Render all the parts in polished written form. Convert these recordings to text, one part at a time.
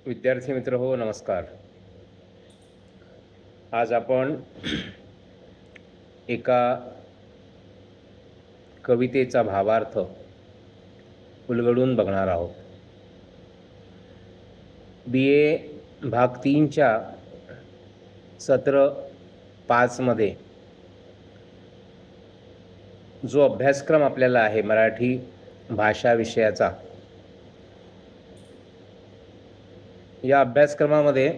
विद्यार्थी मित्र हो, नमस्कार. आज आपण एका कवितेचा भावार्थ उलगडून बघणार आहोत. BA भाग 3च्या सत्र 5मध्ये जो अभ्यासक्रम आपल्याला आहे मराठी भाषा विषयाचा, या अभ्यासक्रमामध्ये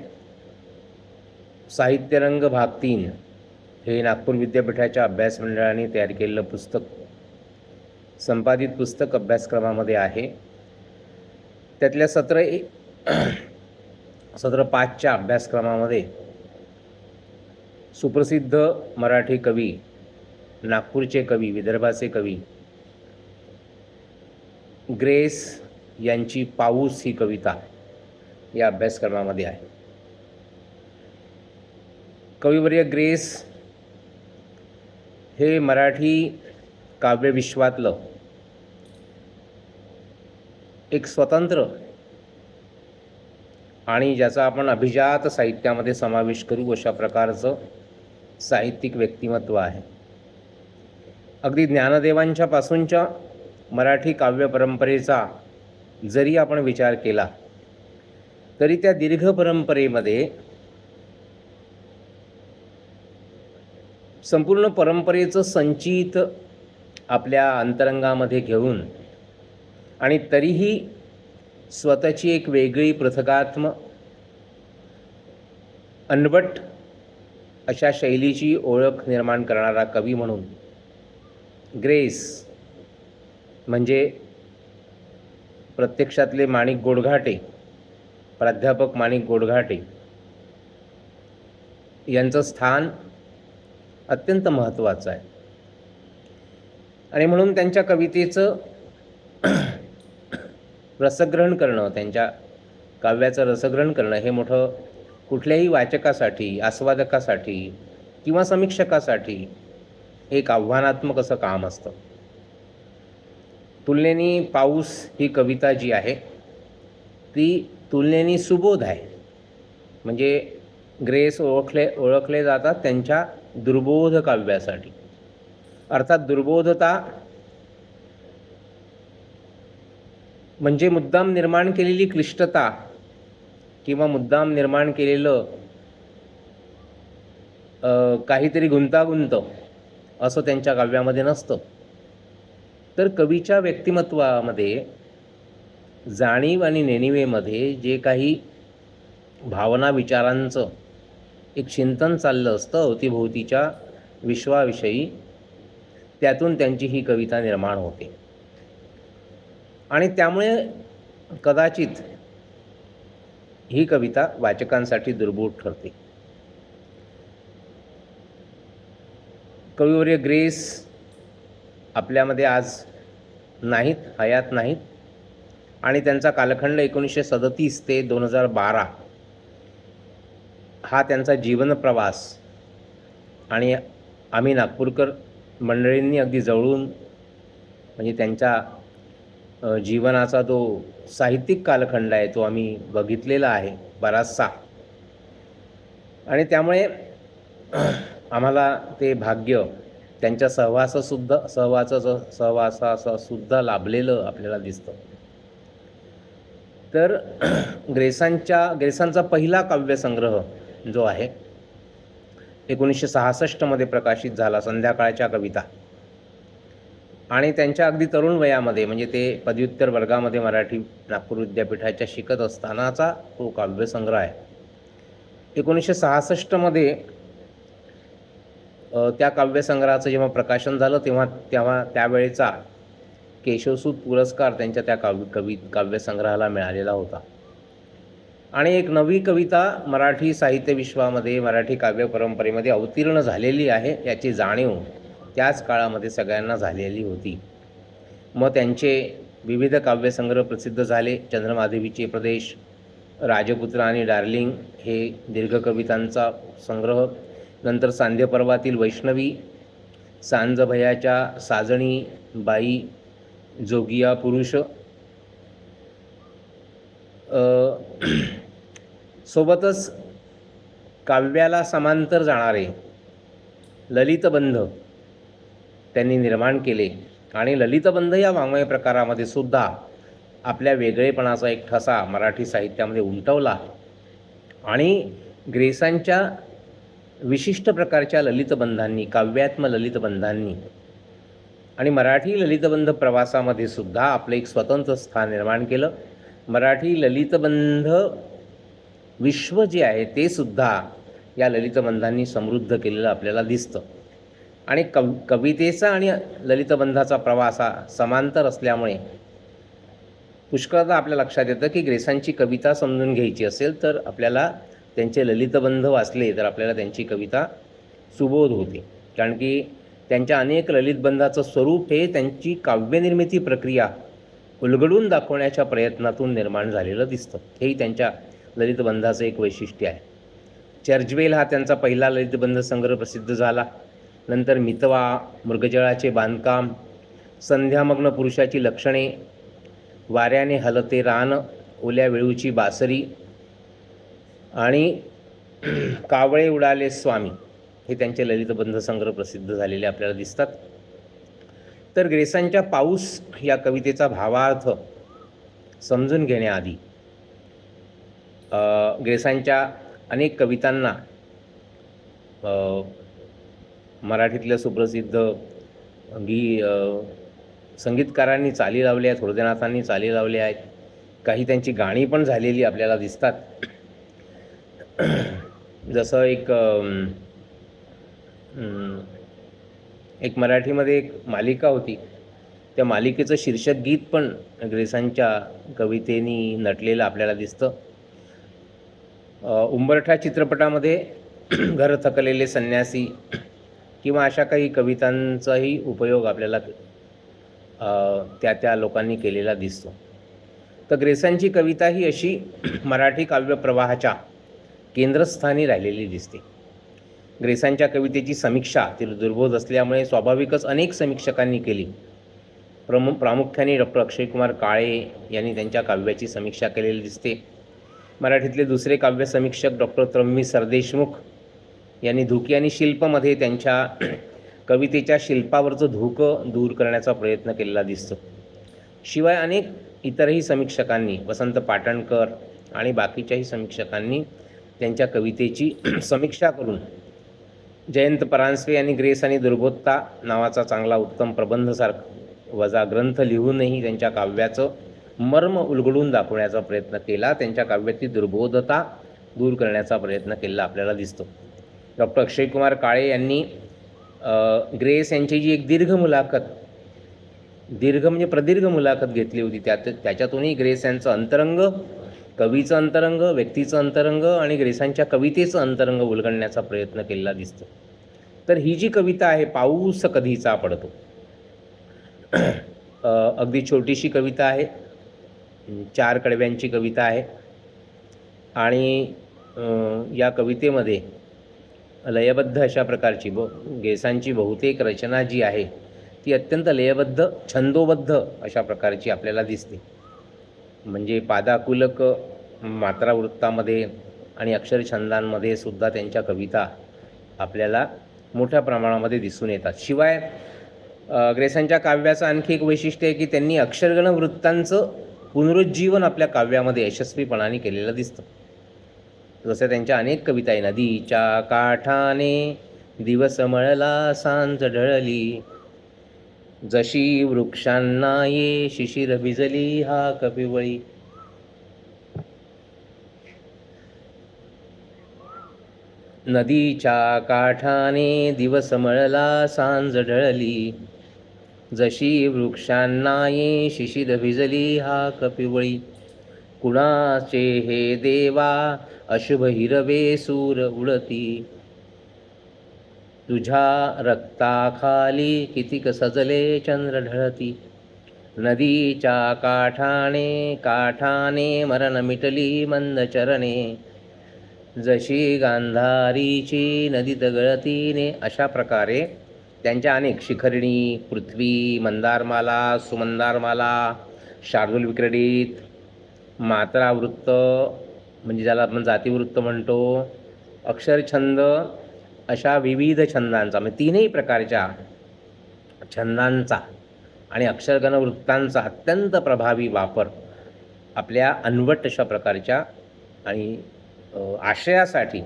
साहित्यरंग भाग 3 हे नागपूर विद्यापीठाच्या अभ्यास मंडळाने तयार केलेलं पुस्तक, संपादित पुस्तक अभ्यासक्रमामध्ये आहे. त्यातल्या सत्र 5च्या अभ्यासक्रमामध्ये सुप्रसिद्ध मराठी कवी, नागपूरचे कवी, विदर्भाचे कवी ग्रेस यांची पाऊस ही कविता या अभ्यासक्रमामध्ये आहे. कविवर्य ग्रेस हे मराठी काव्यविश्वातलं एक स्वतंत्र आणि ज्याचा आपण अभिजात साहित्यामध्ये समावेश करू अशा प्रकारचं साहित्यिक व्यक्तिमत्व आहे. अगदी ज्ञानदेवांच्या पासूनच्या मराठी काव्य परंपरेचा जरी आपण विचार केला तरी त्या दीर्घ परंपरेमध्ये संपूर्ण परंपरेचं संचित आपल्या अंतरंगामध्ये घेऊन आणि तरीही स्वतःची एक वेगळी पृथगात्म अनवट अशा शैलीची ओळख निर्माण करणारा कवी म्हणून ग्रेस म्हणजे प्रत्यक्षातले माणिक गोडघाटे, प्राध्यापक माणिक गोडघाटे यांचं स्थान अत्यंत महत्त्वाचं आहे. आणि म्हणून त्यांच्या कवितेचं रसग्रहण करणं, त्यांच्या काव्याचं रसग्रहण करणं हे मोठं कुठल्याही वाचकासाठी, आस्वादकासाठी किंवा समीक्षकासाठी एक आव्हानात्मक असं काम असतं. तुलनेनी पाऊस ही कविता जी आहे ती तुलनेनी सुबोध आहे. म्हणजे ग्रेस ओळखले जातात त्यांच्या दुर्बोध काव्यासाठी. अर्थात दुर्बोधता म्हणजे मुद्दाम निर्माण केलेली क्लिष्टता किंवा मुद्दाम निर्माण केलेलं काहीतरी गुंतागुंत असं त्यांच्या काव्यामध्ये नसतं. तर कवीच्या व्यक्तिमत्वामध्ये, जाणीव आणि नेणिवेमध्ये जे काही भावना विचारांचं एक चिंतन चाललं असतं अवतीभोवतीच्या विश्वाविषयी, त्यातून त्यांची ही कविता निर्माण होते. आणि त्यामुळे कदाचित ही कविता वाचकांसाठी दुर्बोध ठरते. कविवर्य ग्रेस आपल्यामध्ये आज नाहीत, हयात नाहीत. आणि त्यांचा कालखंड 1937 ते 2012 हा त्यांचा जीवनप्रवास आणि आम्ही नागपूरकर मंडळींनी अगदी जवळून म्हणजे त्यांच्या जीवनाचा जो साहित्यिक कालखंड आहे तो आम्ही बघितलेला आहे बराचसा. आणि त्यामुळे आम्हाला ते भाग्य त्यांच्या सहवासासुद्धा लाभलेलं आपल्याला दिसतं. तर ग्रेसांचा पहिला काव्यसंग्रह जो आहे 1966 प्रकाशित झाला, संध्याकाळच्या कविता. आणि त्यांच्या अगदी तरुण वयामध्ये म्हणजे ते पदव्युत्तर वर्गामध्ये मराठी नागपूर विद्यापीठाच्या शिकत असतानाचा तो काव्यसंग्रह आहे. 1966 त्या काव्यसंग्रहाचं जेव्हा प्रकाशन झालं तेव्हा त्यावेळेचा केशवसूत पुरस्कार त्यांच्या त्या काव्यसंग्रहाला मिळालेला होता. आणि एक नवी कविता मराठी साहित्य विश्वामध्ये, मराठी काव्य परंपरेमध्ये अवतीर्ण झालेली आहे याची जाणीव त्याच काळामध्ये सगळ्यांना झालेली होती. मग त्यांचे विविध काव्यसंग्रह प्रसिद्ध झाले. चंद्रमाधवीचे प्रदेश, राजपुत्र आणि डार्लिंग हे दीर्घ कवितांचा संग्रह. नंतर सांध्यपर्वातील वैष्णवी, सांजभयाच्या साजणी, बाई, जोगिया पुरुष, सोबतच काव्याला समांतर जाणारे ललितबंध त्यांनी निर्माण केले आणि ललितबंध या वाङ्मय प्रकारामध्ये सुद्धा आपल्या वेगळेपणाचा एक ठसा मराठी साहित्यामध्ये उमटवला आणि ग्रेसांच्या विशिष्ट प्रकारच्या ललितबंधांनी, काव्यात्म ललितबंधांनी आणि मराठी ललितबंध प्रवासामध्ये सुद्धा आपलं एक स्वतंत्र स्थान निर्माण केलं. मराठी ललितबंध विश्व जे आहे ते सुद्धा या ललितबंधांनी समृद्ध केलेलं आपल्याला दिसतं. आणि कवितेचा आणि ललितबंधाचा प्रवास हा समांतर असल्यामुळे पुष्कळदा आपल्या लक्षात येतं की ग्रेसांची कविता समजून घ्यायची असेल तर आपल्याला त्यांचे ललितबंध वाचले तर आपल्याला त्यांची कविता सुबोध होते. कारण की त्यांच्या अनेक ललितबंधाचं स्वरूप हे त्यांची काव्यनिर्मिती प्रक्रिया उलगडून दाखवण्याच्या प्रयत्नातून निर्माण झालेलं दिसतं. हेही त्यांच्या ललितबंधाचं एक वैशिष्ट्य आहे. चर्चवेल हा त्यांचा पहिला ललितबंध संग्रह प्रसिद्ध झाला. नंतर मितवा, मृगजळाचे बांधकाम, संध्यामग्न पुरुषाची लक्षणे, वाऱ्याने हलते रान, ओल्या वेळूची बासरी आणि कावळे उडाले स्वामी हे त्यांचे ललितबंध संग्रह प्रसिद्ध झालेले आपल्याला दिसतात. तर ग्रेसांच्या पाऊस या कवितेचा भावार्थ समजून घेण्याआधी ग्रेसांच्या अनेक कवितांना मराठीतल्या सुप्रसिद्ध संगीतकारांनी चाली लावल्या आहेत, हृदयनाथांनी चाली लावल्या आहेत. काही त्यांची गाणी पण झालेली आपल्याला दिसतात. जसं एक मराठीमध्ये एक मालिका होती, त्या मालिकेचं शीर्षक गीत पण ग्रेसांच्या कवितेनी नटलेलं आपल्याला दिसतं. उंबरठा चित्रपटामध्ये घर थकलेले संन्यासी किंवा अशा काही कवितांचाही उपयोग आपल्याला त्या लोकांनी केलेला दिसतो. तर ग्रेसांची कविता ही अशी मराठी काव्यप्रवाहाच्या केंद्रस्थानी राहिलेली दिसते. ग्रेसांच्या कवितेची समीक्षा ती दुर्बोध असल्यामुळे स्वाभाविकच अनेक समीक्षकांनी केली. प्रामुख्याने डॉक्टर अक्षयकुमार काळे यांनी त्यांच्या काव्याची समीक्षा केलेली दिसते. मराठीतले दुसरे काव्य समीक्षक डॉक्टर त्रम्मी सरदेशमुख यांनी धुकी आणि शिल्पमध्ये त्यांच्या कवितेच्या शिल्पावरचं धुकं दूर करण्याचा प्रयत्न केलेला दिसतो. शिवाय अनेक इतरही समीक्षकांनी, वसंत पाटणकर आणि बाकीच्याही समीक्षकांनी त्यांच्या कवितेची समीक्षा करून जयंत परांजपे यांनी ग्रेस आणि दुर्बोधता नावाचा चांगला उत्तम प्रबंधसारखा वजा ग्रंथ लिहूनही त्यांच्या काव्याचं मर्म उलगडून दाखवण्याचा प्रयत्न केला. त्यांच्या काव्यातील दुर्बोधता दूर करण्याचा प्रयत्न केलेला आपल्याला दिसतो. डॉक्टर अक्षयकुमार काळे यांनी ग्रेस यांची जी एक दीर्घ म्हणजे प्रदीर्घ मुलाखत घेतली होती, त्याच्यातूनही ग्रेस यांचं अंतरंग, कवीचं अंतरंग, व्यक्तीचं अंतरंग आणि ग्रेसांच्या कवितेचं अंतरंग उलगडण्याचा प्रयत्न केलेला दिसतो. तर ही जी कविता आहे, पाऊस कधीचा पडतो, अगदी छोटीशी कविता आहे, 4 कडव्यांची कविता आहे आणि या कवितेमध्ये लयबद्ध अशा प्रकारची ग्रेसांची बहुतेक रचना जी आहे ती अत्यंत लयबद्ध, छंदोबद्ध अशा प्रकारची आपल्याला दिसते. म्हणजे पादाकुलक मात्रावृत्तामध्ये आणि अक्षरछंदांमध्ये सुद्धा त्यांच्या कविता आपल्याला मोठ्या प्रमाणामध्ये दिसून येतात. शिवाय ग्रेसांच्या काव्याचं आणखी एक वैशिष्ट्य आहे की त्यांनी अक्षरगण वृत्तांचं पुनरुज्जीवन आपल्या काव्यामध्ये यशस्वीपणाने केलेलं दिसतं. जसं त्यांच्या अनेक कविता आहे. नदीच्या काठाने दिवस मळला सांज ढळली, जशी वृक्षांना ये शिशिर भिजली हा कपिवळी. नदीच्या काठाने दिवस मळला सांज ढळली, जशी वृक्षांना ये शिशिर भिजली हा कपिवळी. कुणाचे हे देवा अशुभ हिरवे सूर उडती, तुझ्या रक्ताखाली कितीक सजले चंद्र ढळती. नदीच्या काठाने मरण मिटली मंद चरणे, जशी गांधारीची नदीत गळतीने. अशा प्रकारे त्यांच्या अनेक शिखरिणी, पृथ्वी, मंदारमाला, सुमंदारमाला, शार्दूल विक्रीडित, मात्रावृत्त, म्हणजे ज्याला आपण जातीवृत्त म्हणतो, अक्षरछंद, अशा विविध छंदांचा म्हणजे तीनही प्रकारच्या छंदांचा आणि अक्षरगण वृत्तांचा अत्यंत प्रभावी वापर आपल्या अनवट अशा प्रकारच्या आणि आशयासाठी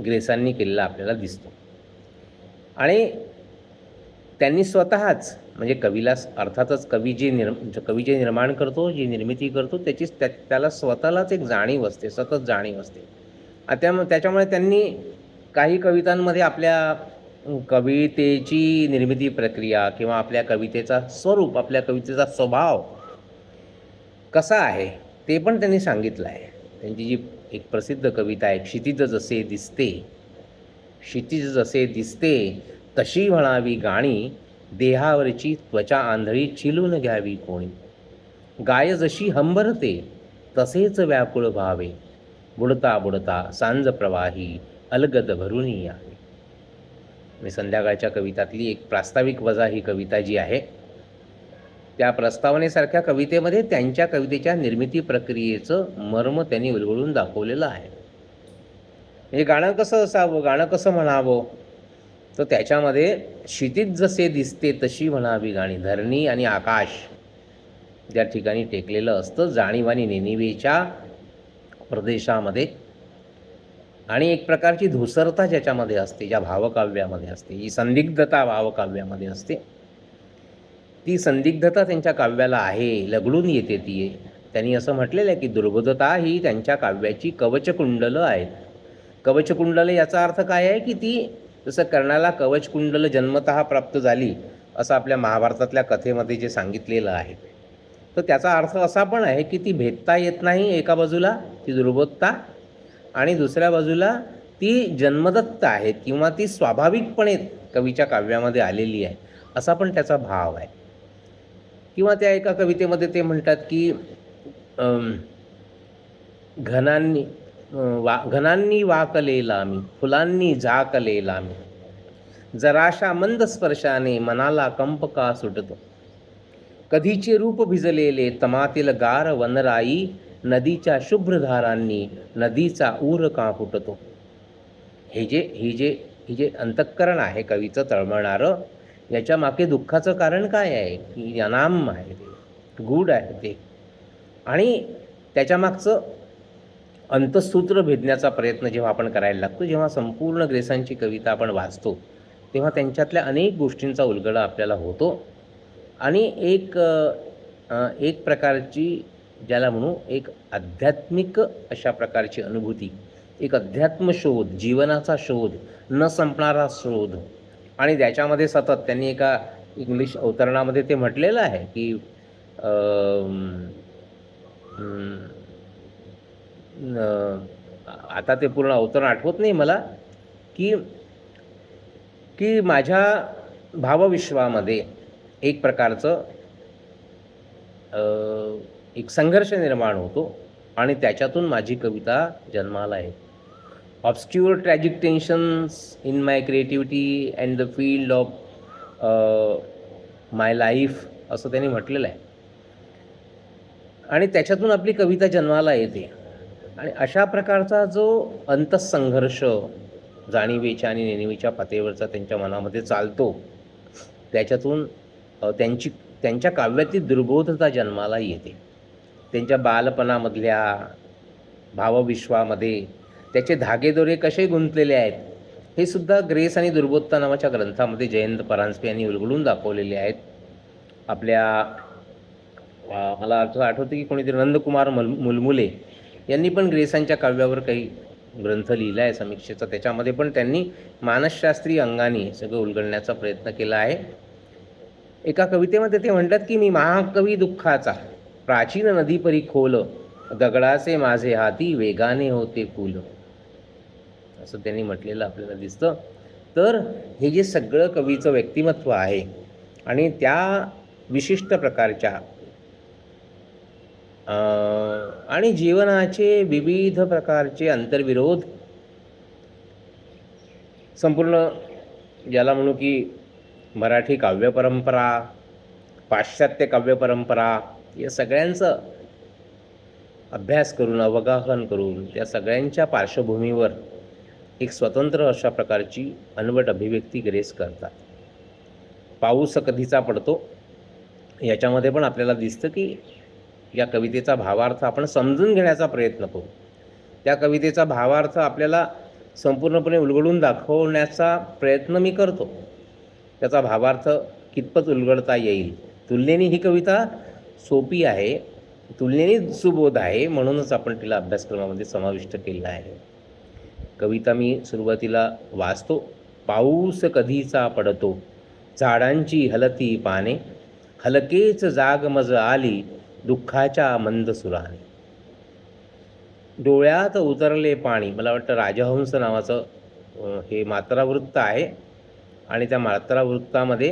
ग्रेसांनी केलेला आपल्याला दिसतो. आणि त्यांनी स्वतःच म्हणजे कवीला अर्थातच कवी जे निर्माण करतो, जी निर्मिती करतो त्याला स्वतःलाच एक जाणीव असते, सतत जाणीव असते. त्याच्यामुळे त्यांनी काही कवितांमध्ये आपल्या कवितेची निर्मिती प्रक्रिया किंवा आपल्या कवितेचा स्वरूप, आपल्या कवितेचा स्वभाव कसा आहे ते पण त्यांनी सांगितलं आहे. त्यांची जी एक प्रसिद्ध कविता आहे, क्षितिज जसे दिसते तशी म्हणावी गाणी, देहावरची त्वचा आंधळी चिलून घ्यावी कोणी. गाय जशी हंबरते तसेच व्याकुळ व्हावे, बुडता बुडता सांज प्रवाही अलगद भरून यावे. मी संध्याकाळच्या कवितातली एक प्रास्ताविक वजा ही कविता जी आहे, त्या प्रस्तावनेसारख्या कवितेमध्ये त्यांच्या कवितेच्या निर्मिती प्रक्रियेचं मर्म त्यांनी उलगडून दाखवलेलं आहे. म्हणजे गाणं कसं असावं, गाणं कसं म्हणावं, तर त्याच्यामध्ये क्षितिज जसे दिसते तशी म्हणावी गाणी. धरणी आणि आकाश ज्या ठिकाणी टेकलेलं असतं, जाणीव आणि नेणिवेच्या प्रदेशामध्ये, आणि एक प्रकारची धुसरता ज्याच्यामध्ये असते, ज्या भावकाव्यामध्ये असते, ही संदिग्धता भावकाव्यामध्ये असते, ती संदिग्धता त्यांच्या काव्याला आहे, लगडून येते ती. त्यांनी असं म्हटलेलं आहे की दुर्बोधता ही त्यांच्या काव्याची कवचकुंडलं आहेत. कवचकुंडलं याचा अर्थ काय आहे की ती जसं कर्णाला कवचकुंडलं जन्मतः प्राप्त झाली असं आपल्या महाभारतातल्या कथेमध्ये जे सांगितलेलं आहे, तर त्याचा अर्थ असा पण आहे की ती भेदता येत नाही एका बाजूला ती दुर्बोधता, आणि दुसऱ्या बाजूला ती जन्मदत्त आहे किंवा ती स्वाभाविकपणे कवीच्या काव्यामध्ये आलेली आहे, असा पण त्याचा भाव आहे. किंवा त्या एका कवितेमध्ये ते म्हणतात की घनांनी वाकलेला मी, फुलांनी झाकलेला मी, जराशा मंद स्पर्शाने मनाला कंप का सुटतो, कधीचे रूप भिजलेले तमातील गार वनराई, नदीच्या शुभ्रधारांनी नदीचा ऊर का फुटतो. हे जे अंतःकरण आहे कवीचं तळमळणारं, याच्या मागे दुःखाचं कारण काय आहे की अनाम आहे ते, गूढ आहे ते, आणि त्याच्यामागचं अंतःसूत्र भेदण्याचा प्रयत्न जेव्हा आपण करायला लागतो, जेव्हा संपूर्ण ग्रेसांची कविता आपण वाचतो, तेव्हा त्यांच्यातल्या अनेक गोष्टींचा उलगडा आपल्याला होतो, आणि एक प्रकारची ज्याला म्हणू एक आध्यात्मिक अशा प्रकारची अनुभूती, एक अध्यात्मशोध, जीवनाचा शोध, न संपणारा शोध. आणि त्याच्यामध्ये सतत त्यांनी एका इंग्लिश अवतरणामध्ये ते म्हटलेलं आहे की आता ते पूर्ण अवतरण आठवत नाही मला, की माझ्या भावविश्वामध्ये एक प्रकारचं एक संघर्ष निर्माण होतो आणि त्याच्यातून माझी कविता जन्माला येते. ऑब्स्क्युअर tragic tensions in my creativity and the field of my life, असं त्यांनी म्हटलेलं आहे. आणि त्याच्यातून आपली कविता जन्माला येते. आणि अशा प्रकारचा जो अंतःसंघर्ष जाणीवेच्या आणि नेणिवेच्या पातळीवरचा त्यांच्या मनामध्ये चालतो, त्याच्यातून त्यांच्या काव्यातली दुर्बोधता जन्माला येते. त्यांच्या बालपणामधल्या भावविश्वामध्ये त्याचे धागेदोरे कसे गुंतलेले आहेत, हे सुद्धा ग्रेस आणि दुर्बोधता नावाच्या ग्रंथामध्ये जयंत परांजपे यांनी उलगडून दाखवलेले आहेत. आपल्या मला आठवतं की कोणीतरी नंदकुमार मुलमुले यांनी पण ग्रेसांच्या काव्यावर काही ग्रंथ लिहिला आहे समीक्षेचा, त्याच्यामध्ये पण त्यांनी मानसशास्त्रीय अंगाने सगळं उलगडण्याचा प्रयत्न केला आहे. एका कवितेमध्ये ते म्हणतात की मी महाकवी दुःखाचा, प्राचीन नदीपरी खोल, दगडाचे माझे हाती वेगाने होते फुल, असं त्यांनी म्हटलेलं आपल्याला दिसतं. तर हे जे सगळं कवीचं व्यक्तिमत्व आहे आणि त्या विशिष्ट प्रकारच्या आणि जीवनाचे विविध प्रकारचे आंतरविरोध, संपूर्ण ज्याला म्हणू की मराठी काव्यपरंपरा, पाश्चात्य काव्यपरंपरा, या सगळ्यांचं अभ्यास करून, अवगाहन करून त्या सगळ्यांच्या पार्श्वभूमीवर एक स्वतंत्र अशा प्रकारची अनवट अभिव्यक्ती ग्रेस करतात. पाऊस कधीचा पडतो याच्यामध्ये पण आपल्याला दिसतं की या कवितेचा भावार्थ आपण समजून घेण्याचा प्रयत्न करू. त्या कवितेचा भावार्थ आपल्याला संपूर्णपणे उलगडून दाखवण्याचा प्रयत्न मी करतो. त्याचा भावार्थ कितपत उलगडता येईल. तुलनेने ही कविता सोपी आहे, तुलनेने सुबोध आहे, म्हणूनच आपण तिला अभ्यासक्रमामध्ये समाविष्ट केलेला आहे. कविता मी सुरुवातीला वाचतो. पाऊस कधीचा पडतो, झाडांची हलती पाने, हलकेच जागमज आली दुःखाच्या मंद सुराने. डोळ्यात उतरले पाणी. मला वाटतं राजहंस नावाचं हे मात्रावृत्त आहे आणि त्या मात्रावृत्तामध्ये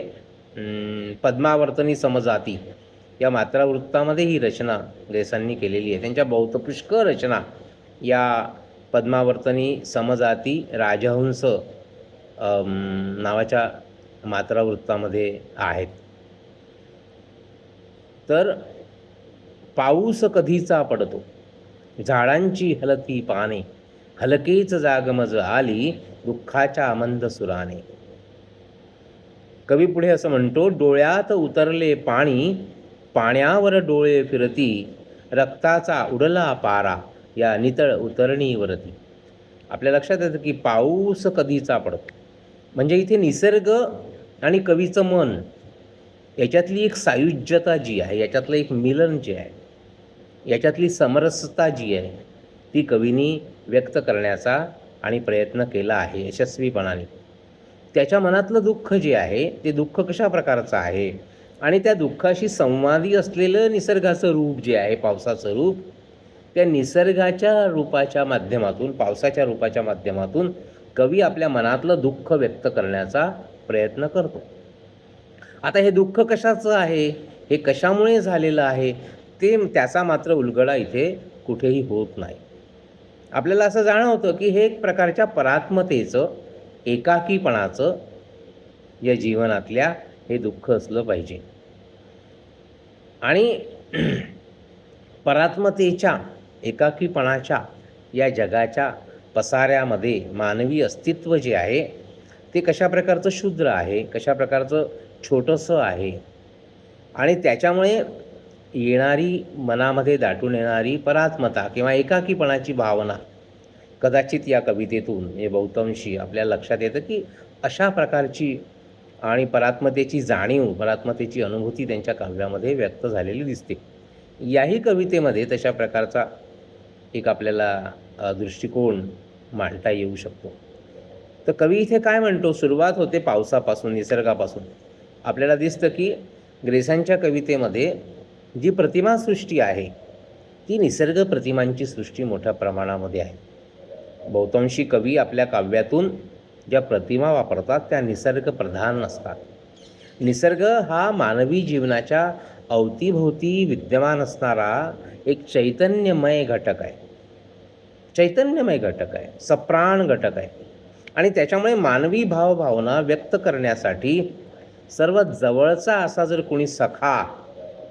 पद्मावर्तनी समजाती या मात्रावृत्तामध्ये ही रचना ग्रेसांनी केलेली आहे. त्यांच्या बहुतपुष्कळ रचना या पद्मावर्तनी समजाती राजहंस नावाच्या मात्रावृत्तामध्ये आहेत. तर पाऊस कधीचा पडतो, झाडांची हलती पाने, हलकेच जागमज आली दुःखाच्या मंद सुराने. कवी पुढे असं म्हणतो, डोळ्यात उतरले पाणी, पाण्यावर डोळे फिरती, रक्ताचा उडला पारा या नितळ उतरणीवरती. आपल्या लक्षात येतं की पाऊस कधीचा पडतो म्हणजे इथे निसर्ग आणि कवीचं मन याच्यातली एक सायुज्यता जी आहे, याच्यातलं एक मिलन जे आहे, याच्यातली समरसता जी आहे ती कवीनी व्यक्त करण्याचा आणि प्रयत्न केला आहे यशस्वीपणाने. त्याच्या मनातलं दुःख जे आहे ते दुःख कशा प्रकारचं आहे आणि त्या दुःखाशी संवादी असलेलं निसर्गाचं रूप जे आहे, पावसाचं रूप, त्या निसर्गाच्या रूपाच्या माध्यमातून, पावसाच्या रूपाच्या माध्यमातून कवी आपल्या मनातलं दुःख व्यक्त करण्याचा प्रयत्न करतो. आता हे दुःख कशाचं आहे, हे कशामुळे झालेलं आहे, ते त्याचा मात्र उलगडा इथे कुठेही होत नाही. आपल्याला असं जाणवतं की हे एक प्रकारच्या परात्मतेचं, एकाकीपणाचं या जीवनातल्या हे दुःख असलं पाहिजे. आणि परात्मतेच्या, एकाकीपणाच्या या जगाच्या पसाऱ्यामध्ये मानवी अस्तित्व जे आहे ते कशा प्रकारचं क्षुद्र आहे, कशा प्रकारचं छोटंसं आहे आणि त्याच्यामुळे येणारी, मनामध्ये दाटून येणारी परात्मता किंवा एकाकीपणाची भावना कदाचित या कवितेतून हे बहुतांशी आपल्याला लक्षात येतं की अशा प्रकारची आणि परात्मतेची जाणीव, परात्मतेची अनुभूती त्यांच्या काव्यामध्ये व्यक्त झालेली दिसते. याही कवितेमध्ये तशा प्रकारचा एक आपल्याला दृष्टिकोन मांडता येऊ शकतो. तर कवी इथे काय म्हणतो, सुरुवात होते पावसापासून, निसर्गापासून. आपल्याला दिसतं की ग्रेसांच्या कवितेमध्ये जी प्रतिमासृष्टी आहे ती निसर्ग प्रतिमांची सृष्टी मोठ्या प्रमाणामध्ये आहे. बहुतांशी कवी आपल्या काव्यातून ज्या प्रतिमा वापरतात त्या निसर्ग प्रधान असतात. निसर्ग हा मानवी जीवनाच्या अवतीभोवती विद्यमान असणारा एक चैतन्यमय घटक आहे, चैतन्यमय घटक आहे, सप्राण घटक आहे आणि त्याच्यामुळे मानवी भावभावना व्यक्त करण्यासाठी सर्वात जवळचा असा जर कोणी सखा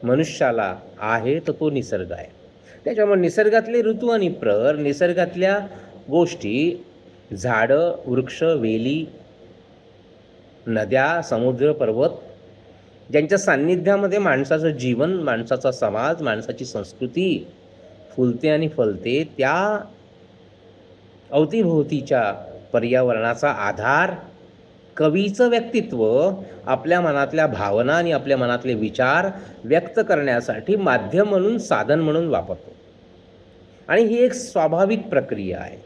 मनुष्याला आहे तर तो निसर्ग आहे. त्याच्यामुळे निसर्गातले ऋतू आणि प्रहर, निसर्गातल्या गोष्टी, झाडं, वृक्ष, वेली, नद्या, समुद्र, पर्वत, ज्यांच्या सान्निध्यामध्ये माणसाचं जीवन, माणसाचा समाज, माणसाची संस्कृती फुलते आणि फलते, त्या अवतीभोवतीच्या पर्यावरणाचा आधार कवीचं व्यक्तित्व आपल्या मनातल्या भावना आणि आपल्या मनातले विचार व्यक्त करण्यासाठी माध्यम म्हणून, साधन म्हणून वापरतो. आणि ही एक स्वाभाविक प्रक्रिया आहे,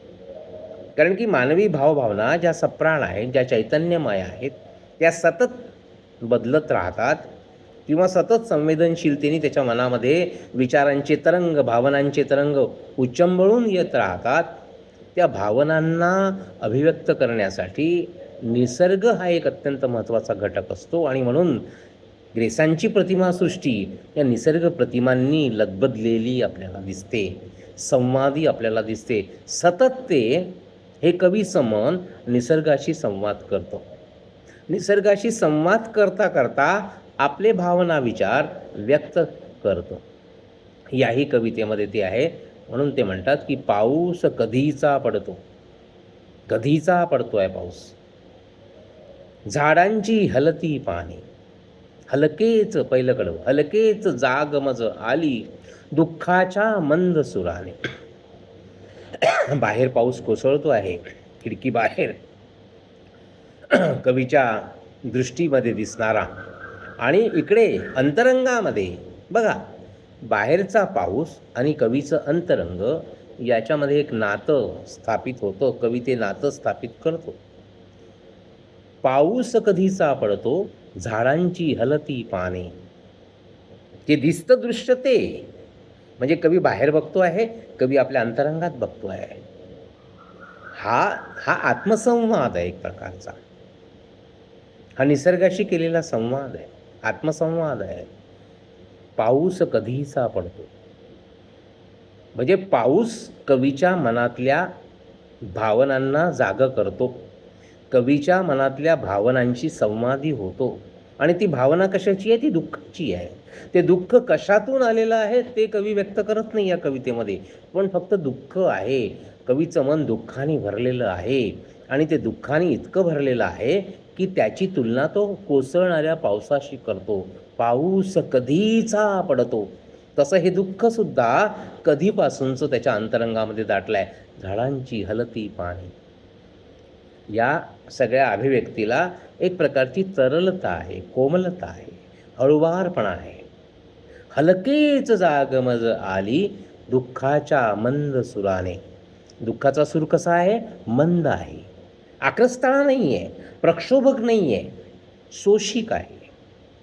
कारण की मानवी भावभावना ज्या सप्राण आहेत, ज्या चैतन्यमय आहेत, त्या सतत बदलत राहतात किंवा सतत संवेदनशीलतेने त्याच्या मनामध्ये विचारांचे तरंग, भावनांचे तरंग उच्चंबळून येत राहतात. त्या भावनांना अभिव्यक्त करण्यासाठी निसर्ग हा एक अत्यंत महत्त्वाचा घटक असतो आणि म्हणून ग्रेसांची प्रतिमासृष्टी या निसर्ग प्रतिमांनी लदबदलेली आपल्याला दिसते, संवादी आपल्याला दिसते. सतत ते हे कवीचं मन निसर्गाशी संवाद करतो. निसर्गाशी संवाद करता करता आपले भावना, विचार व्यक्त करतो. याही कवितेमध्ये ते आहे. म्हणून ते म्हणतात की पाऊस कधीचा पडतो, कधीचा पडतोय पाऊस. झाडांची हलती पाने, हलकेच पहिलं कडवं, हलकेच जाग मज आली दुःखाच्या मंद सुराने. बाहेर पाऊस कोसळतो आहे, खिडकी बाहेर कवीच्या दृष्टीमध्ये दिसणारा, आणि इकडे अंतरंगामध्ये बघा, बाहेरचा पाऊस आणि कवीचं अंतरंग याच्यामध्ये एक नातं स्थापित होतं. कवी ते नातं स्थापित करतो. पाऊस कधीचा पडतो, झाडांची हलती पाने. जे दिसतं दृश्य ते म्हणजे कवी बाहेर बघतो आहे, कवी आपल्या अंतरंगात बघतो आहे. हा हा आत्मसंवाद आहे एक प्रकारचा. हा निसर्गाशी केलेला संवाद आहे, आत्मसंवाद आहे. पाऊस कधीचा पडतो म्हणजे पाऊस कवीच्या मनातल्या भावनांना जागं करतो, कवीच्या मनातल्या भावनांशी संवादी होतो. आणि ती भावना कशाची आहे? ती दुःखाची आहे. ते दुःख कशातून आलेलं आहे ते कवी व्यक्त करत नाही या कवितेमध्ये, पण फक्त दुःख आहे. कवीचं मन दुःखाने भरलेलं आहे, आणि ते दुःखाने इतकं भरलेलं आहे की त्याची तुलना तो कोसळणाऱ्या पावसाशी करतो. पाऊस कधीचा पडतो, तसं हे दुःखसुद्धा कधीपासूनचं त्याच्या अंतरंगामध्ये दाटलं आहे. झाडांची हलती पाने, या सगळ्या अभिव्यक्तीला एक प्रकारची तरलता आहे, कोमलता आहे, हळुवारपणा आहे. हलकेच जागमज आली दुःखाच्या मंद सुराने. दुःखाचा सूर कसा आहे? मंद आहे, आक्रस्ताळा नाही आहे, प्रक्षोभक नाही आहे, सोशिक आहे.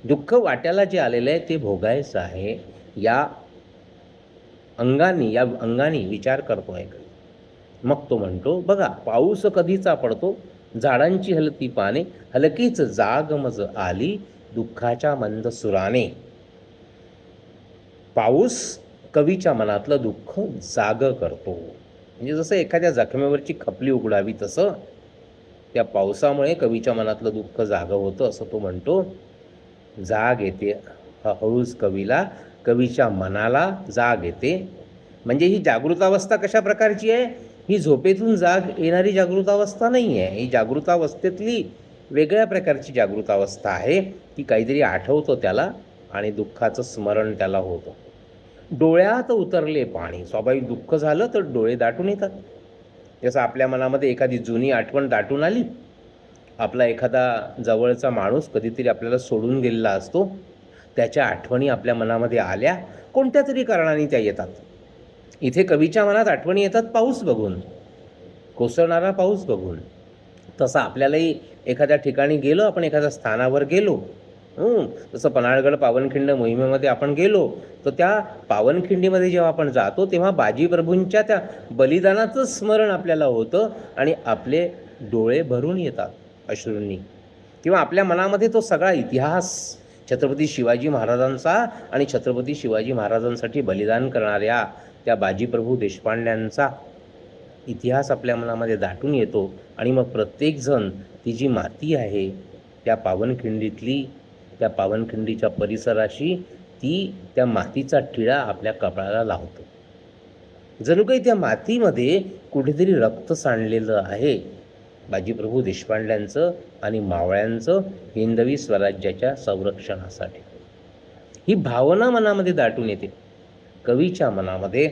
दुःख वाट्याला जे आलेलं आहे ते भोगायचं आहे, या अंगाने विचार करतो आहे. मग तो म्हणतो बघा, पाऊस कधीचा पडतो, झाडांची हलती पाने, हलकीच जागमज आली दुःखाच्या मंद सुराने. पाऊस कवीच्या मनातलं दुःख जाग करतो. म्हणजे जसं एखाद्या जखमेवरची खपली उघडावी तसं त्या पावसामुळे कवीच्या मनातलं दुःख जागं होतं, असं तो म्हणतो. जाग येते हळूच कवीला, कवीच्या मनाला जाग येते. म्हणजे ही जागृतावस्था कशा प्रकारची आहे? ही झोपेतून जाग येणारी जागृतावस्था नाही आहे. ही जागृतावस्थेतली वेगळ्या प्रकारची जागृतावस्था आहे, की काहीतरी आठवतं त्याला आणि दुःखाचं स्मरण त्याला होतं. डोळ्यात उतरले पाणी. स्वाभाविक दुःख झालं तर डोळे दाटून येतात. जसं आपल्या मनामध्ये एखादी जुनी आठवण दाटून आली, आपला एखादा जवळचा माणूस कधीतरी आपल्याला सोडून गेलेला असतो, त्याच्या आठवणी आपल्या मनामध्ये आल्या, कोणत्या तरी कारणाने त्या येतात. इथे कवीच्या मनात आठवणी येतात पाऊस बघून, कोसळणारा पाऊस बघून. तसं आपल्यालाही एखाद्या ठिकाणी गेलो, आपण एखाद्या स्थानावर गेलो, जसं पन्हाळगड पावनखिंड मोहिमेमध्ये आपण गेलो, तर त्या पावनखिंडीमध्ये जेव्हा आपण जातो तेव्हा बाजीप्रभूंच्या त्या बलिदानाचं स्मरण आपल्याला होतं आणि आपले डोळे भरून येतात अश्रूंनी. किंवा आपल्या मनामध्ये तो सगळा इतिहास छत्रपती शिवाजी महाराजांचा आणि छत्रपती शिवाजी महाराजांसाठी बलिदान करणाऱ्या त्या बाजीप्रभू देशपांड्यांचा इतिहास आपल्या मनामध्ये दाटून येतो. आणि मग प्रत्येकजण ती जी माती आहे त्या पावनखिंडीतली, त्या पावनखिंडीच्या परिसराशी ती त्या मातीचा टिळा आपल्या कपाळाला लावतो. जणू काही त्या मातीमध्ये कुठेतरी रक्त सांडलेलं आहे बाजीप्रभू देशपांड्यांचं आणि मावळ्यांचं हिंदवी स्वराज्याच्या संरक्षणासाठी. ही भावना मनामध्ये दाटून येते. कवीच्या मनामध्ये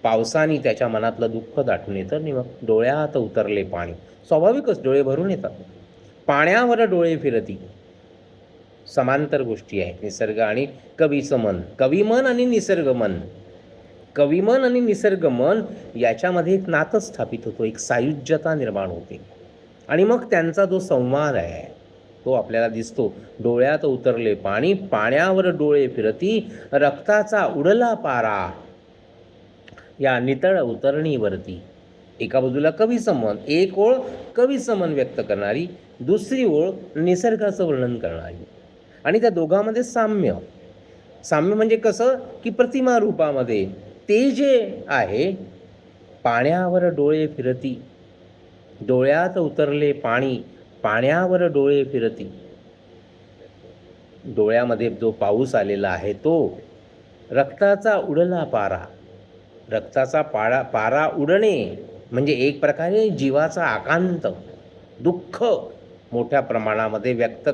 पावसाने त्याच्या मनातलं दुःख दाटून येतं आणि मग डोळ्यात उतरले पाणी. स्वाभाविकच डोळे भरून येतात. पाण्यावर डोळे फिरती. समांतर गोष्टी आहेत, निसर्ग आणि कवीचं मन, कविमन आणि निसर्गमन. कविमन आणि निसर्गमन याच्यामध्ये एक नातं स्थापित होतो, एक सायुज्यता निर्माण होते. आणि मग त्यांचा जो संवाद आहे तो आपल्याला दिसतो. डोळ्यात उतरले पाणी, पाण्यावर डोळे फिरती, रक्ताचा उडला पारा या नितळ उतरणीवरती. एका बाजूला कवीचं मन, एक ओळ कवीचं मन व्यक्त करणारी, दुसरी ओळ निसर्गाचं वर्णन करणारी. आणि त्या दोघांमध्ये साम्य. साम्य म्हणजे कसं की प्रतिमा रूपामध्ये ते जे आहे, पाण्यावर डोळे फिरती, डोळ्यात उतरले पाणी, पाण्यावर डोळे फिरती. डोळ्यामध्ये जो पाऊस आलेला आहे तो, रक्ताचा उडला पारा, रक्ताचा पारा उडणे म्हणजे एक प्रकारे जीवाचा आकांत, दुःख मोठ्या प्रमाणामध्ये व्यक्त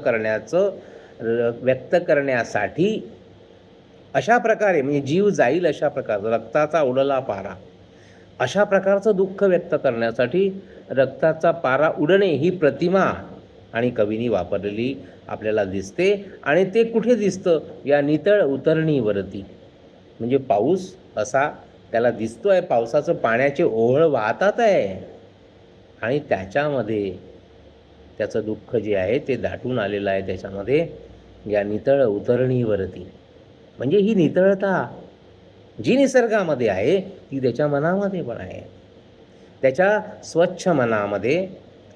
करण्यासाठी अशा प्रकारे म्हणजे जीव जाईल अशा प्रकारचं रक्ताचा उडला पारा, अशा प्रकारचं दुःख व्यक्त करण्यासाठी रक्ताचा पारा उडणे ही प्रतिमा आणि कवीनी वापरलेली आपल्याला दिसते. आणि ते कुठे दिसतं? या नितळ उतरणीवरती. म्हणजे पाऊस असा त्याला दिसतोय, पावसाचं पाण्याचे ओहळ वाहतात आहे आणि त्याच्यामध्ये त्याचं दुःख जे आहे ते दाटून आलेलं आहे त्याच्यामध्ये, या नितळ उतरणीवरती. म्हणजे ही नितळता जी निसर्गामध्ये आहे ती त्याच्या मनामध्ये पण आहे. त्याच्या स्वच्छ मनामध्ये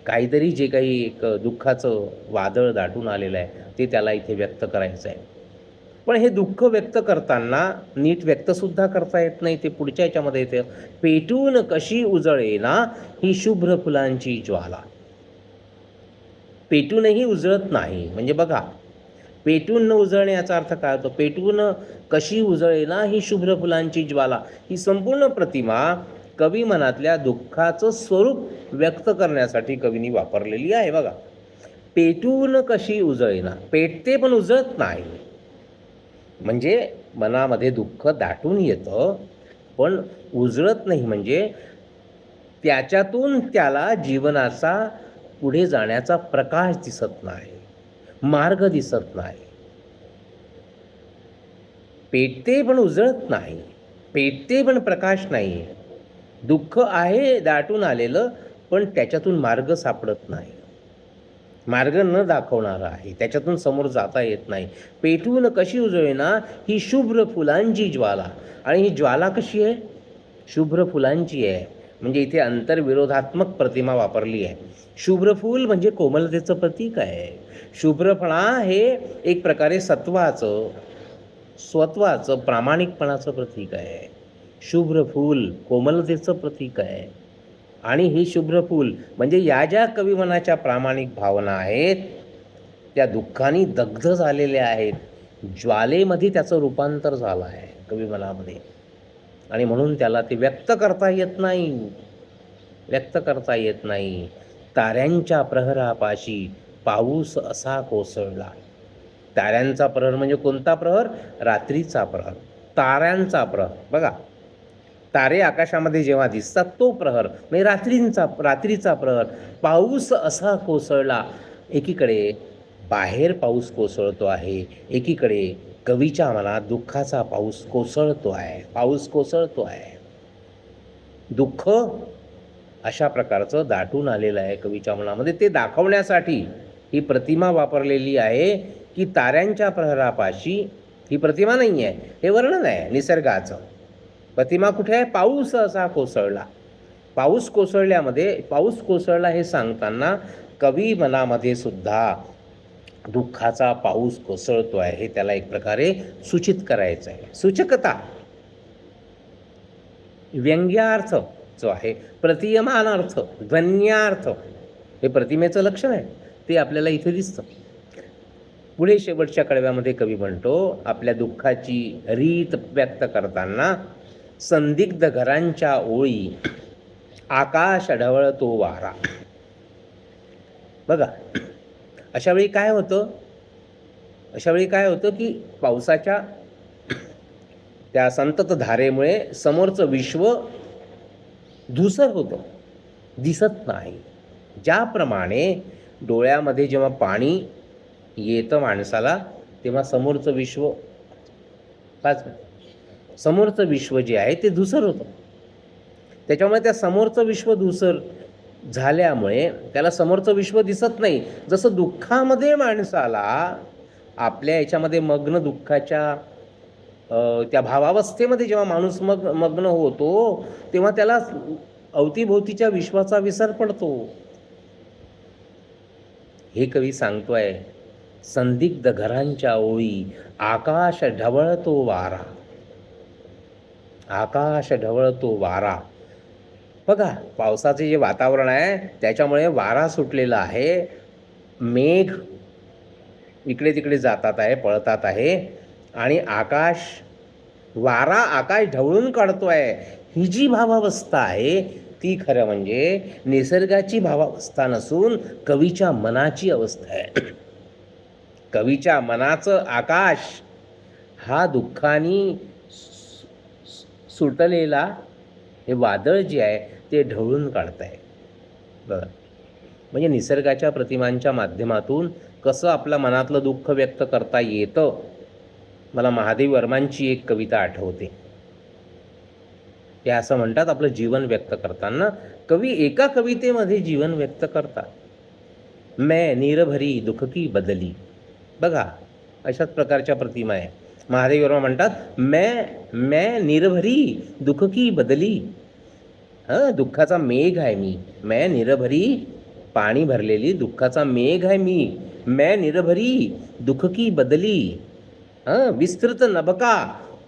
काहीतरी जे काही एक दुःखाचं वादळ दाटून आलेलं आहे ते त्याला इथे व्यक्त करायचं आहे. पण हे दुःख व्यक्त करताना नीट व्यक्तसुद्धा करता येत नाही. ते पुढच्या याच्यामध्ये येतं, पेटून कशी उजळेना ही शुभ्र फुलांची ज्वाला. पेटूनही उजळत नाही. म्हणजे बघा, पेटून न उजळणे याचा अर्थ काय होतो? पेटून कशी उजळेना ही शुभ्र फुलांची ज्वाला, ही संपूर्ण प्रतिमा कवी मनातल्या दुःखाचं स्वरूप व्यक्त करण्यासाठी कवीनी वापरलेली आहे. बघा, पेटून कशी उजळेना, पेटते पण उजळत नाही. म्हणजे मनामध्ये दुःख दाटून येतं पण उजळत नाही. म्हणजे त्याच्यातून त्याला जीवनाचा पुढे जाण्याचा प्रकाश दिसत नाही, मार्ग दिसत नाही. पेटते पण उजळत नाही, पेटते पण प्रकाश नाही. दुःख आहे दाटून आलेलं पण त्याच्यातून मार्ग सापडत नाही, मार्ग न दाखवणारा आहे, त्याच्यातून समोर जाता येत नाही. पेटून कशी उजळेना ही शुभ्र फुलांची ज्वाला. आणि ही ज्वाला कशी आहे? शुभ्र फुलांची आहे. म्हणजे इथे अंतर्विरोधात्मक प्रतिमा वापरली आहे. शुभ्र फूल म्हणजे कोमलतेचं प्रतीक आहे. शुभ्रपणा हे एक प्रकारे सत्वाचं, स्वत्वाचं, प्रामाणिकपणाचं प्रतीक आहे. शुभ्र फूल कोमलतेचं प्रतीक आहे. आणि ही शुभ्र फूल म्हणजे या ज्या कविमनाच्या प्रामाणिक भावना आहेत त्या दुःखाने दग्ध झालेल्या आहेत. ज्वालेमध्ये त्याचं रूपांतर झालं आहे कविमनामध्ये. आणि म्हणून त्याला ते व्यक्त करता येत नाही, व्यक्त करता येत नाही. ताऱ्यांच्या प्रहरापाशी पाऊस असा कोसळला. ताऱ्यांचा प्रहर म्हणजे कोणता प्रहर? रात्रीचा प्रहर, ताऱ्यांचा प्रहर. बघा, तारे आकाशामध्ये जेव्हा दिसतात तो प्रहर म्हणजे रात्रीचा प्रहर. पाऊस असा कोसळला. एकीकडे बाहेर पाऊस कोसळतो आहे, एकीकडे कवीच्या मनात दुःखाचा पाऊस कोसळतो आहे. दुःख अशा प्रकारचं दाटून आलेलं आहे कवीच्या मनामध्ये. ते दाखवण्यासाठी ही प्रतिमा वापरलेली आहे की ताऱ्यांच्या प्रहरापाशी, ही प्रतिमा नाही आहे, हे वर्णन आहे निसर्गाचं. प्रतिमा कुठे आहे? पाऊस असा कोसळला. पाऊस कोसळला हे सांगताना कवी मनामध्ये सुद्धा दुःखाचा पाऊस कोसळतो आहे हे त्याला एक प्रकारे सूचित करायचं आहे. सूचकता, व्यंग्यार्थ जो आहे, प्रतीयमान अर्थ, ध्वन्यार्थ, हे प्रतिमेचं लक्षण आहे. ते आपल्याला इथे दिसतं. पुढे शेवटच्या कडव्यामध्ये कवी म्हणतो, आपल्या दुःखाची रीत व्यक्त करताना संदिग्ध घरांच्या ओळी, आकाश ढवळतो वारा. बघा, अशा वेळी काय होतं की पावसाच्या त्या संतत धारेमुळे समोरचं विश्व धूसर होतं, दिसत नाही. ज्याप्रमाणे डोळ्यामध्ये जेव्हा पाणी येतं माणसाला तेव्हा समोरचं विश्व जे आहे ते धूसर होतं. त्याच्यामुळे त्या समोरचं विश्व धूसर झाल्यामुळे त्याला समोरचं विश्व दिसत नाही. जसं दुःखामध्ये माणसाला आपल्या याच्यामध्ये मग्न, दुःखाच्या त्या भावावस्थेमध्ये जेव्हा माणूस मग्न होतो तेव्हा त्याला अवतीभोवतीच्या विश्वाचा विसर पडतो. हे कवी सांगतोय, संदिग्ध घरांच्या ओळी, आकाश ढवळतो वारा. बघा, पावसाचे जे वातावरण आहे त्याच्यामुळे वारा सुटलेला आहे. मेघ इकडे तिकडे जातात आहे, पळतात आहे आणि आकाश ढवळून काढतो आहे. ही जी भावावस्था आहे ती खरं म्हणजे निसर्गाची भावावस्था नसून कवीच्या मनाची अवस्था आहे. कवीच्या मनाचं आकाश हा दुःखाने सुटलेला हे वादळ जे आहे ते ढवळून काढत आहे. बघा, म्हणजे निसर्गाच्या प्रतिमांच्या माध्यमातून कसं आपल्या मनातलं दुःख व्यक्त करता येतं. मला महादेव वर्मांची एक कविता आठवते. ते असं म्हणतात, आपलं जीवन व्यक्त करताना कवी एका कवितेमध्ये जीवन व्यक्त करतात. मैं नीरभरी दुःख की बदली. बघा, अशाच प्रकारच्या प्रतिमा आहे. महादेव वर्मा म्हणतात, मैं नीरभरी दुःख की बदली. दुःखाचा मेघ आहे मी. मैं नीरभरी, पाणी भरलेली दुःखाचा मेघ आहे मी. मैं नीरभरी दुःख की बदली. विस्तृत नभका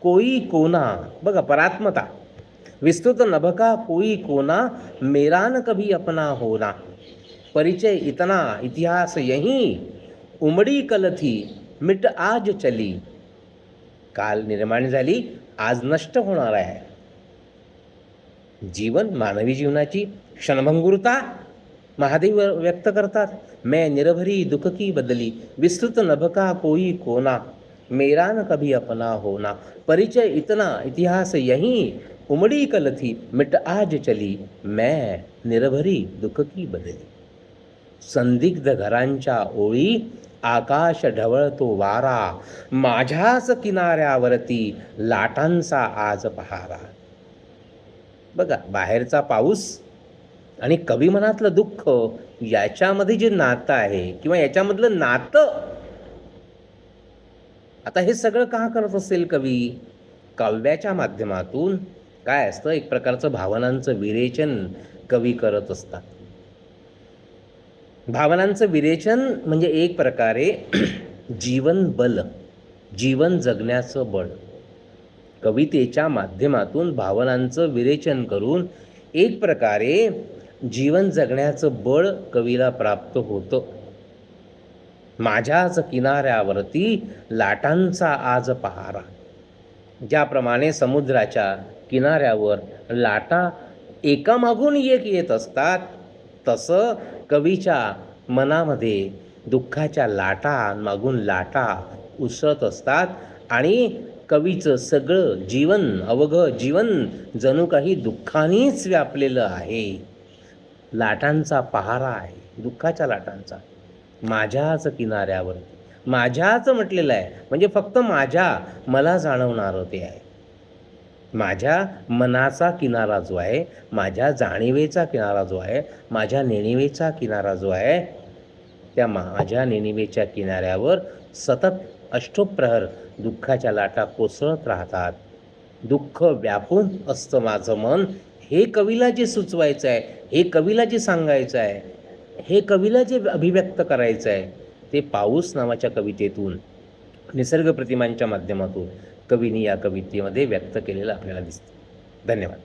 कोई कोना. बघा, परात्मता. विस्तृत नभका कोई कोना, मेरा न कभी अपना होना. परिचय इतना इतिहास यही, उमडी कल थी मिट आज चली. काल निर्माण झाली, आज नष्ट होणार आहे. जीवन, मानवी जीवनाची क्षणभंगुरता महादेव व्यक्त करतात. मैं निरभरी दुःख की बदली, विस्तृत नभका कोई कोना, मेरा न कभी अपना होना. परिचय इतना इतिहास यही, उमड़ी कल थी मिट आज चली. मैं निरभरी दुःख की बदली. संदिग्ध घरांच्या ओळी, आकाश ढवळतो वारा, माझ्याच किनाऱ्यावरती लाटांचा आज पहारा. बघा, बाहेरचा पाऊस आणि कवी मनातलं दुःख याच्यामध्ये जे नातं आहे किंवा याच्यामधलं नातं, आता हे सगळं का करत असेल कवी? काव्याच्या माध्यमातून काय असतं, एक प्रकारचं भावनांचं विरेचन कवी करत असतात. भावनांचं विरेचन म्हणजे एक प्रकारे जीवन बल, जीवन जगण्याचं बळ. कवितेच्या माध्यमातून भावनांचं विरेचन करून एक प्रकारे जीवन जगण्याचं बळ कवीला प्राप्त होतं. माझ्याच किनाऱ्यावरती लाटांचा आज पहारा. ज्याप्रमाणे समुद्राच्या किनाऱ्यावर लाटा एकामागून एक येत असतात, तसं कवीच्या मनामध्ये दुःखाच्या लाटा मागून लाटा उसळत असतात आणि कवीचं सगळं जीवन, अवघं जीवन जणू काही दुःखानेच व्यापलेलं आहे. लाटांचा पहारा आहे, दुःखाच्या लाटांचा. माझ्याच किनाऱ्यावर, माझ्याच म्हटलेलं आहे म्हणजे फक्त मला जाणवणारं ते आहे. माझ्या मनाचा किनारा जो आहे, माझ्या जाणीवेचा किनारा जो आहे, माझ्या नेणिवेचा किनारा जो आहे, त्या माझ्या नेणिवेच्या किनाऱ्यावर सतत अष्टप्रहर दुःखाच्या लाटा कोसळत राहतात. दुःख व्यापून असतं माझं मन. हे कवीला जे सुचवायचं आहे, हे कवीला जे सांगायचं आहे, हे कवीला जे अभिव्यक्त करायचं आहे, ते पाऊस नावाच्या कवितेतून, निसर्ग प्रतिमांच्या माध्यमातून कवीने या कवितेमध्ये व्यक्त केलेलं आपल्याला दिसतं. धन्यवाद.